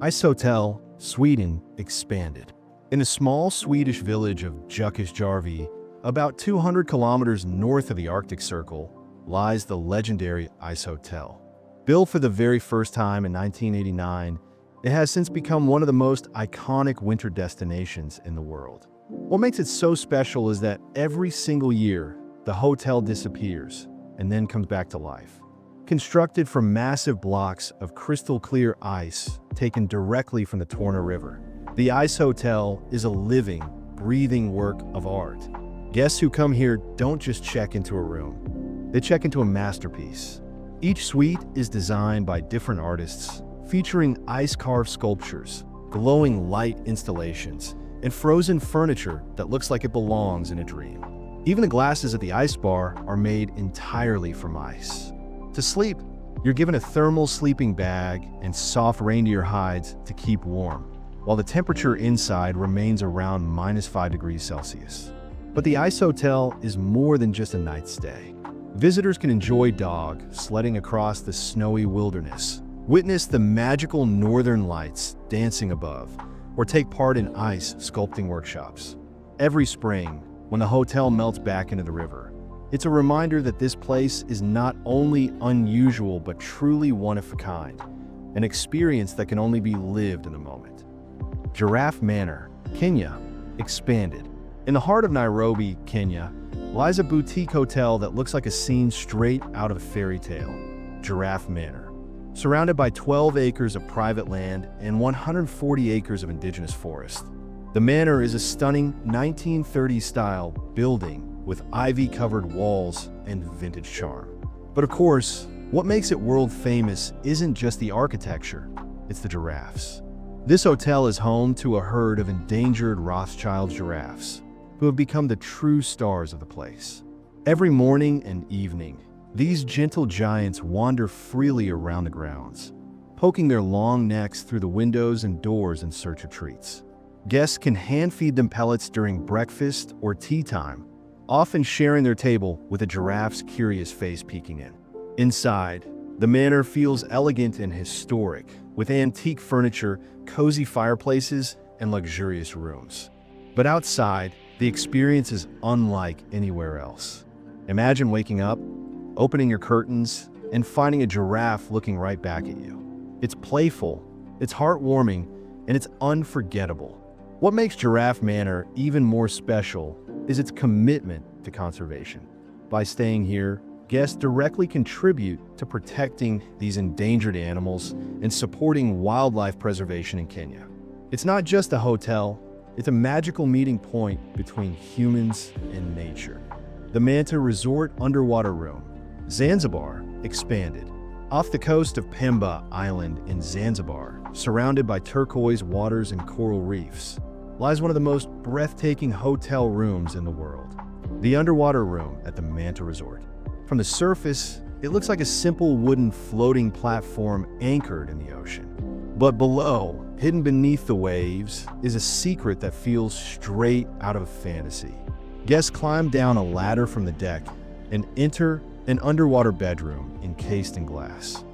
Ice Hotel, Sweden, expanded. In the small Swedish village of Giraffe, about 200 kilometers north of the Arctic Circle, lies the legendary Ice Hotel. Built for the very first time in 1989, it has since become one of the most iconic winter destinations in the world. What makes it so special is that every single year, the hotel disappears and then comes back to life. Constructed from massive blocks of crystal-clear ice taken directly from the Torna River, the Ice Hotel is a living, breathing work of art. Guests who come here don't just check into a room. They check into a masterpiece. Each suite is designed by different artists, featuring ice-carved sculptures, glowing light installations, and frozen furniture that looks like it belongs in a dream. Even the glasses at the ice bar are made entirely from ice. To sleep, you're given a thermal sleeping bag and soft reindeer hides to keep warm, while the temperature inside remains around -5 degrees Celsius. But the Ice Hotel is more than just a night stay. Visitors can enjoy dog sledding across the snowy wilderness, witness the magical northern lights dancing above, or take part in ice sculpting workshops. Every spring, when the hotel melts back into the river, it's a reminder that this place is not only unusual but truly one of a kind, an experience that can only be lived in the moment. Giraffe Manor, Kenya, expanded. In the heart of Nairobi, Kenya, lies a boutique hotel that looks like a scene straight out of a fairy tale, Giraffe Manor. Surrounded by 12 acres of private land and 140 acres of indigenous forest, the manor is a stunning 1930s-style building with ivy-covered walls and vintage charm. But of course, what makes it world-famous isn't just the architecture, it's the giraffes. This hotel is home to a herd of endangered Rothschild giraffes, who have become the true stars of the place. Every morning and evening, these gentle giants wander freely around the grounds, poking their long necks through the windows and doors in search of treats. Guests can hand-feed them pellets during breakfast or tea time, often sharing their table with a giraffe's curious face peeking in. Inside, the manor feels elegant and historic, with antique furniture, cozy fireplaces, and luxurious rooms. But outside, the experience is unlike anywhere else. Imagine waking up, opening your curtains, and finding a giraffe looking right back at you. It's playful, it's heartwarming, and it's unforgettable. What makes Giraffe Manor even more special is its commitment to conservation. By staying here, guests directly contribute to protecting these endangered animals and supporting wildlife preservation in Kenya. It's not just a hotel, it's a magical meeting point between humans and nature. The Manta Resort Underwater Room, Zanzibar, expanded. Off the coast of Pemba Island in Zanzibar, surrounded by turquoise waters and coral reefs, lies one of the most breathtaking hotel rooms in the world, the Underwater Room at the Manta Resort. From the surface, it looks like a simple wooden floating platform anchored in the ocean. But below, hidden beneath the waves, is a secret that feels straight out of a fantasy. Guests climb down a ladder from the deck and enter an underwater bedroom encased in glass.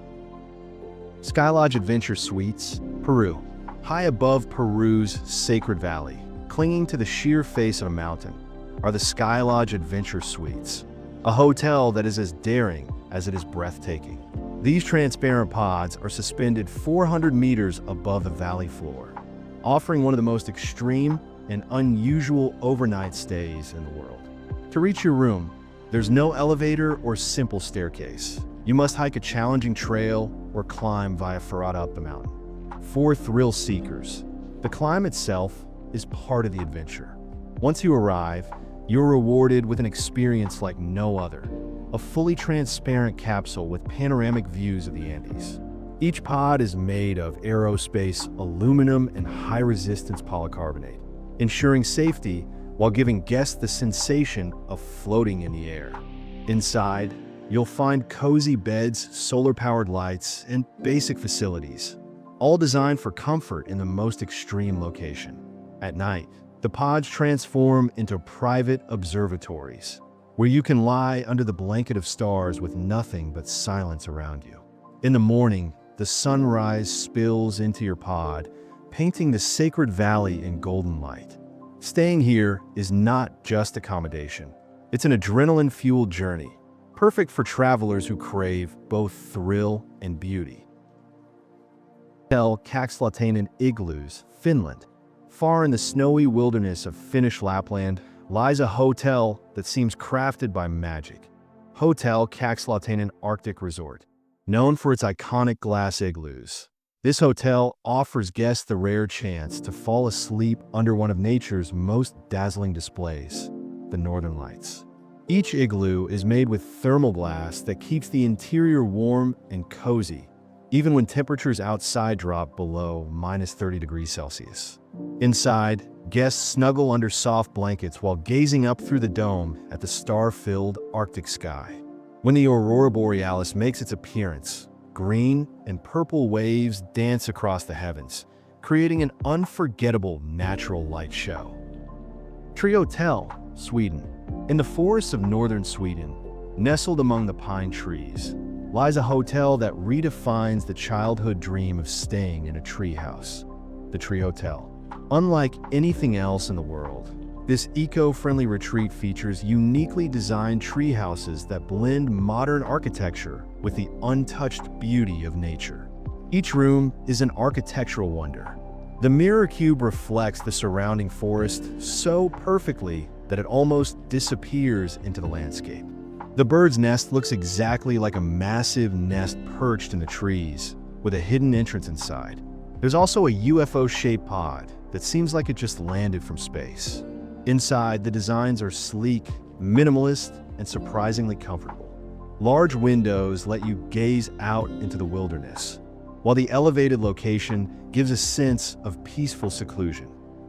Skylodge Adventure Suites, Peru. High above Peru's sacred valley, clinging to the sheer face of a mountain, are the Skylodge Adventure Suites, a hotel that is as daring as it is breathtaking. These transparent pods are suspended 400 meters above the valley floor, offering one of the most extreme and unusual overnight stays in the world. To reach your room, there's no elevator or simple staircase. You must hike a challenging trail or climb via ferrata up the mountain. For thrill seekers, the climb itself is part of the adventure. Once you arrive, you're rewarded with an experience like no other, a fully transparent capsule with panoramic views of the Andes. Each pod is made of aerospace aluminum and high-resistance polycarbonate, ensuring safety while giving guests the sensation of floating in the air. Inside, you'll find cozy beds, solar-powered lights, and basic facilities, all designed for comfort in the most extreme location. At night, the pods transform into private observatories, where you can lie under the blanket of stars with nothing but silence around you. In the morning, the sunrise spills into your pod, painting the sacred valley in golden light. Staying here is not just accommodation. It's an adrenaline-fueled journey, perfect for travelers who crave both thrill and beauty. Hotel Kakslatainen Igloos, Finland. Far in the snowy wilderness of Finnish Lapland lies a hotel that seems crafted by magic. Hotel Kakslatainen Arctic Resort. Known for its iconic glass igloos, this hotel offers guests the rare chance to fall asleep under one of nature's most dazzling displays, the Northern Lights. Each igloo is made with thermal glass that keeps the interior warm and cozy, even when temperatures outside drop below -30°C. Inside, guests snuggle under soft blankets while gazing up through the dome at the star-filled Arctic sky. When the aurora borealis makes its appearance, green and purple waves dance across the heavens, creating an unforgettable natural light show. Treehouses, Sweden. In the forests of northern Sweden, nestled among the pine trees, lies a hotel that redefines the childhood dream of staying in a treehouse, the Treehouses. Unlike anything else in the world, this eco-friendly retreat features uniquely designed treehouses that blend modern architecture with the untouched beauty of nature. Each room is an architectural wonder. The mirror cube reflects the surrounding forest so perfectly that it almost disappears into the landscape. The bird's nest looks exactly like a massive nest perched in the trees, with a hidden entrance inside. There's also a UFO-shaped pod that seems like it just landed from space. Inside, the designs are sleek, minimalist, and surprisingly comfortable. Large windows let you gaze out into the wilderness, while the elevated location gives a sense of peaceful seclusion.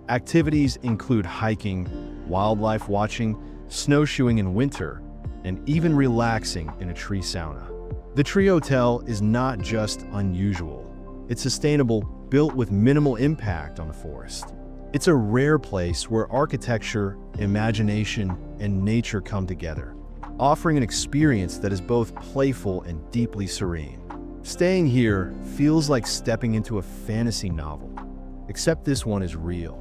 Activities include hiking, wildlife watching, snowshoeing in winter, and even relaxing in a tree sauna. The Treehouses is not just unusual. It's sustainable, built with minimal impact on the forest. It's a rare place where architecture, imagination, and nature come together, offering an experience that is both playful and deeply serene. Staying here feels like stepping into a fantasy novel, except this one is real.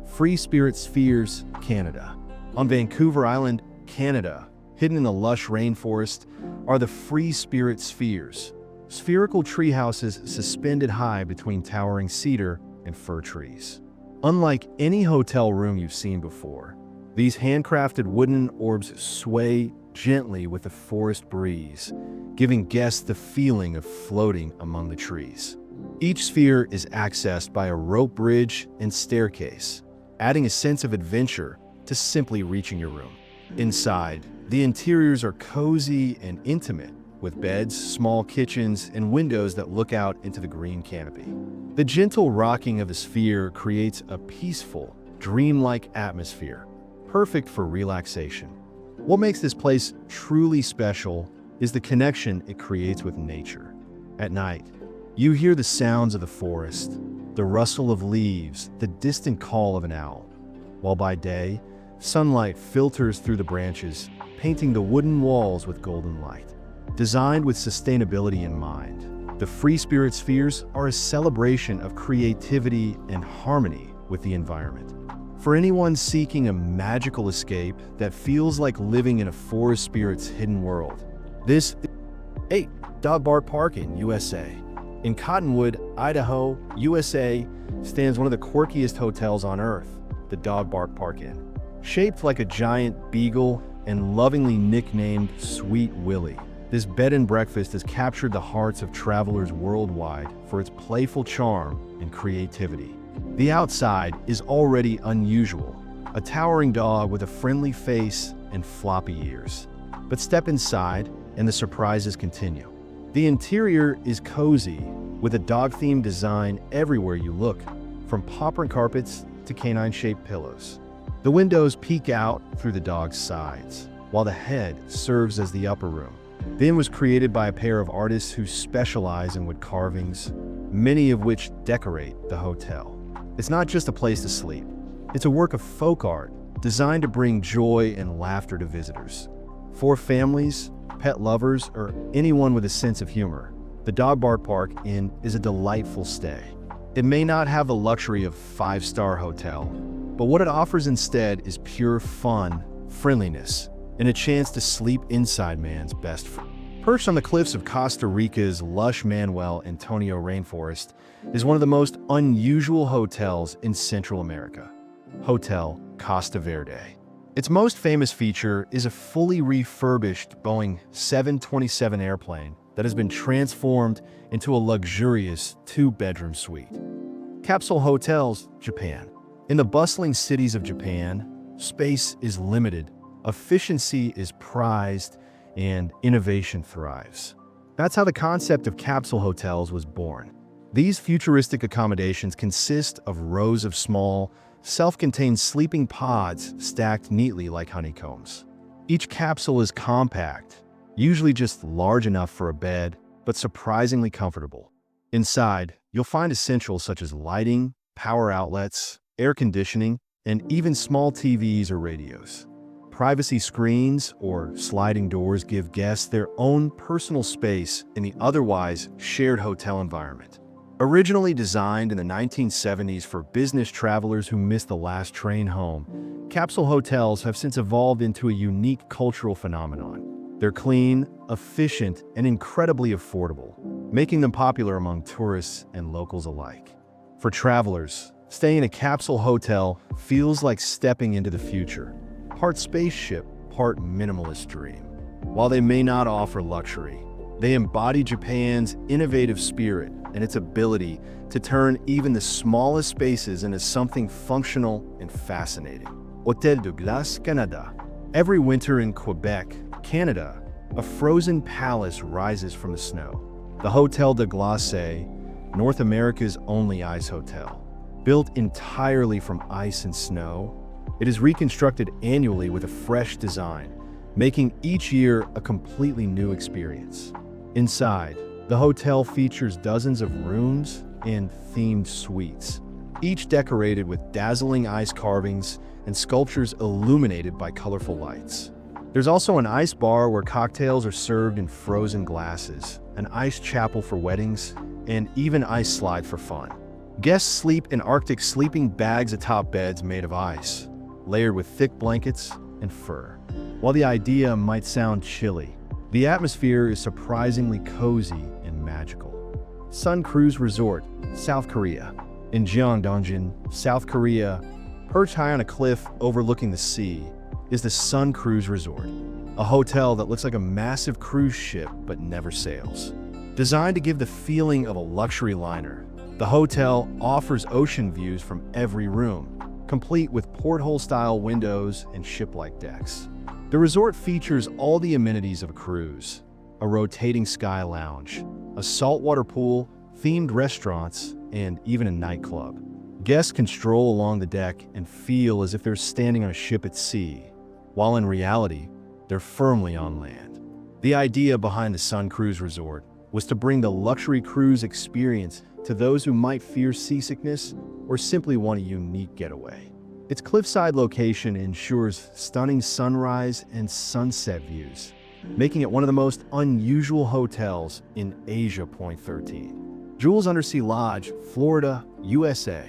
Free Spirit Spheres, Canada. On Vancouver Island, Canada, hidden in the lush rainforest, are the Free Spirit Spheres, spherical treehouses suspended high between towering cedar and fir trees. Unlike any hotel room you've seen before, these handcrafted wooden orbs sway gently with the forest breeze, giving guests the feeling of floating among the trees. Each sphere is accessed by a rope bridge and staircase, adding a sense of adventure to simply reaching your room. Inside, the interiors are cozy and intimate, with beds, small kitchens, and windows that look out into the green canopy. The gentle rocking of the sphere creates a peaceful, dreamlike atmosphere, perfect for relaxation. What makes this place truly special is the connection it creates with nature. At night, you hear the sounds of the forest, the rustle of leaves, the distant call of an owl, while by day, sunlight filters through the branches, painting the wooden walls with golden light. Designed with sustainability in mind, the Free Spirit Spheres are a celebration of creativity and harmony with the environment. For anyone seeking a magical escape that feels like living in a forest spirit's hidden world, this is Dog Bark Park in USA. In Cottonwood, Idaho, USA, stands one of the quirkiest hotels on earth, the Dog Bark Park Inn. Shaped like a giant beagle and lovingly nicknamed Sweet Willie, this bed and breakfast has captured the hearts of travelers worldwide for its playful charm and creativity. The outside is already unusual, a towering dog with a friendly face and floppy ears. But step inside and the surprises continue. The interior is cozy, with a dog-themed design everywhere you look, from popper carpets to canine-shaped pillows. The windows peek out through the dog's sides, while the head serves as the upper room. The inn was created by a pair of artists who specialize in wood carvings, many of which decorate the hotel. It's not just a place to sleep. It's a work of folk art designed to bring joy and laughter to visitors. For families, pet lovers, or anyone with a sense of humor, The Dog Bark Park Inn is a delightful stay. It may not have the luxury of five-star hotel, but what it offers instead is pure fun, friendliness, and a chance to sleep inside man's best friend. Perched on the cliffs of Costa Rica's lush Manuel Antonio rainforest is one of the most unusual hotels in Central America, Hotel Costa Verde. Its most famous feature is a fully refurbished Boeing 727 airplane that has been transformed into a luxurious two-bedroom suite. Capsule Hotels, Japan. In the bustling cities of Japan, space is limited, efficiency is prized, and innovation thrives. That's how the concept of capsule hotels was born. These futuristic accommodations consist of rows of small, self-contained sleeping pods stacked neatly like honeycombs. Each capsule is compact, usually just large enough for a bed, but surprisingly comfortable. Inside, you'll find essentials such as lighting, power outlets, air conditioning, and even small TVs or radios. Privacy screens or sliding doors give guests their own personal space in the otherwise shared hotel environment. Originally designed in the 1970s for business travelers who missed the last train home, capsule hotels have since evolved into a unique cultural phenomenon. They're clean, efficient, and incredibly affordable, making them popular among tourists and locals alike. For travelers, staying in a capsule hotel feels like stepping into the future, part spaceship, part minimalist dream. While they may not offer luxury, they embody Japan's innovative spirit and its ability to turn even the smallest spaces into something functional and fascinating. Hôtel de Glace, Canada. Every winter in Quebec, Canada, a frozen palace rises from the snow. The Hôtel de Glace, North America's only ice hotel. Built entirely from ice and snow, it is reconstructed annually with a fresh design, making each year a completely new experience. Inside, the hotel features dozens of rooms and themed suites, each decorated with dazzling ice carvings and sculptures illuminated by colorful lights. There's also an ice bar where cocktails are served in frozen glasses, an ice chapel for weddings, and even ice slide for fun. Guests sleep in Arctic sleeping bags atop beds made of ice, layered with thick blankets and fur. While the idea might sound chilly, the atmosphere is surprisingly cozy and magical. Sun Cruise Resort, South Korea. In Gyeongdongjin, South Korea, perched high on a cliff overlooking the sea, is the Sun Cruise Resort, a hotel that looks like a massive cruise ship but never sails. Designed to give the feeling of a luxury liner, the hotel offers ocean views from every room, complete with porthole-style windows and ship-like decks. The resort features all the amenities of a cruise: a rotating sky lounge, a saltwater pool, themed restaurants, and even a nightclub. Guests can stroll along the deck and feel as if they're standing on a ship at sea, while in reality, they're firmly on land. The idea behind the Sun Cruise Resort was to bring the luxury cruise experience to those who might fear seasickness or simply want a unique getaway. Its cliffside location ensures stunning sunrise and sunset views, making it one of the most unusual hotels in Asia. Point 13. Jules Undersea Lodge, Florida, USA.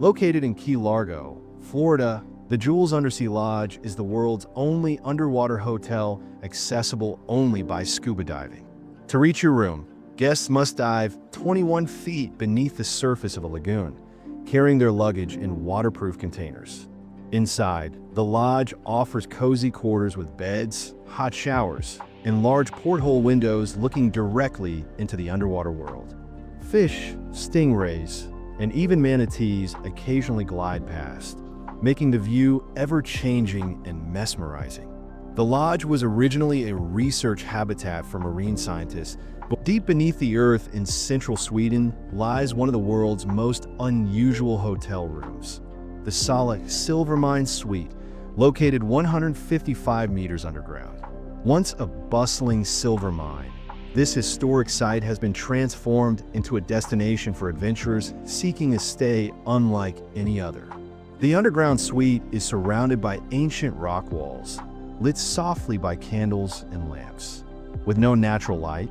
Located in Key Largo, Florida, the Jules Undersea Lodge is the world's only underwater hotel accessible only by scuba diving. To reach your room, guests must dive 21 feet beneath the surface of a lagoon, carrying their luggage in waterproof containers. Inside, the lodge offers cozy quarters with beds, hot showers, and large porthole windows looking directly into the underwater world. Fish, stingrays, and even manatees occasionally glide past, making the view ever-changing and mesmerizing. The lodge was originally a research habitat for marine scientists, but deep beneath the earth in central Sweden lies one of the world's most unusual hotel rooms, the Sala Silvermine Suite, located 155 meters underground. Once a bustling silver mine, this historic site has been transformed into a destination for adventurers seeking a stay unlike any other. The underground suite is surrounded by ancient rock walls, lit softly by candles and lamps. With no natural light,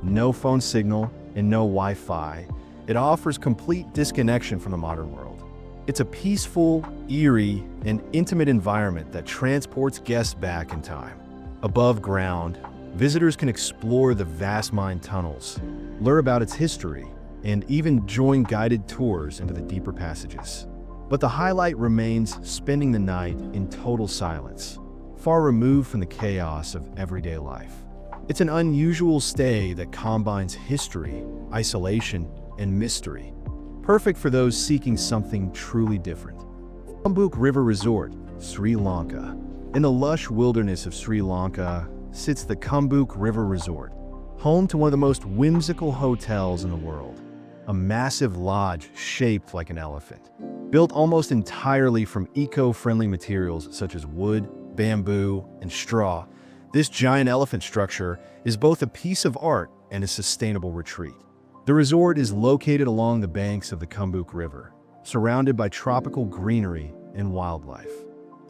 no phone signal, and no Wi-Fi, it offers complete disconnection from the modern world. It's a peaceful, eerie, and intimate environment that transports guests back in time. Above ground, visitors can explore the vast mine tunnels, learn about its history, and even join guided tours into the deeper passages. But the highlight remains spending the night in total silence, far removed from the chaos of everyday life. It's an unusual stay that combines history, isolation, and mystery, perfect for those seeking something truly different. Khambuk River Resort, Sri Lanka. In the lush wilderness of Sri Lanka sits the Khambuk River Resort, home to one of the most whimsical hotels in the world. A massive lodge shaped like an elephant, built almost entirely from eco-friendly materials such as wood, bamboo, and straw. This giant elephant structure is both a piece of art and a sustainable retreat. The resort is located along the banks of the Khambuk River, surrounded by tropical greenery and wildlife.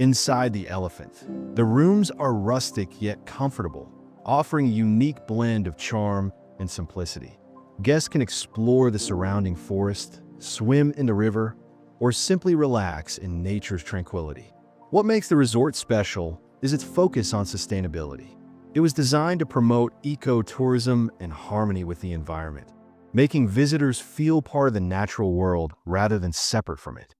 Inside the elephant, the rooms are rustic yet comfortable, offering a unique blend of charm and simplicity. Guests can explore the surrounding forest, swim in the river, or simply relax in nature's tranquility. What makes the resort special is its focus on sustainability. It was designed to promote eco-tourism and harmony with the environment, making visitors feel part of the natural world rather than separate from it.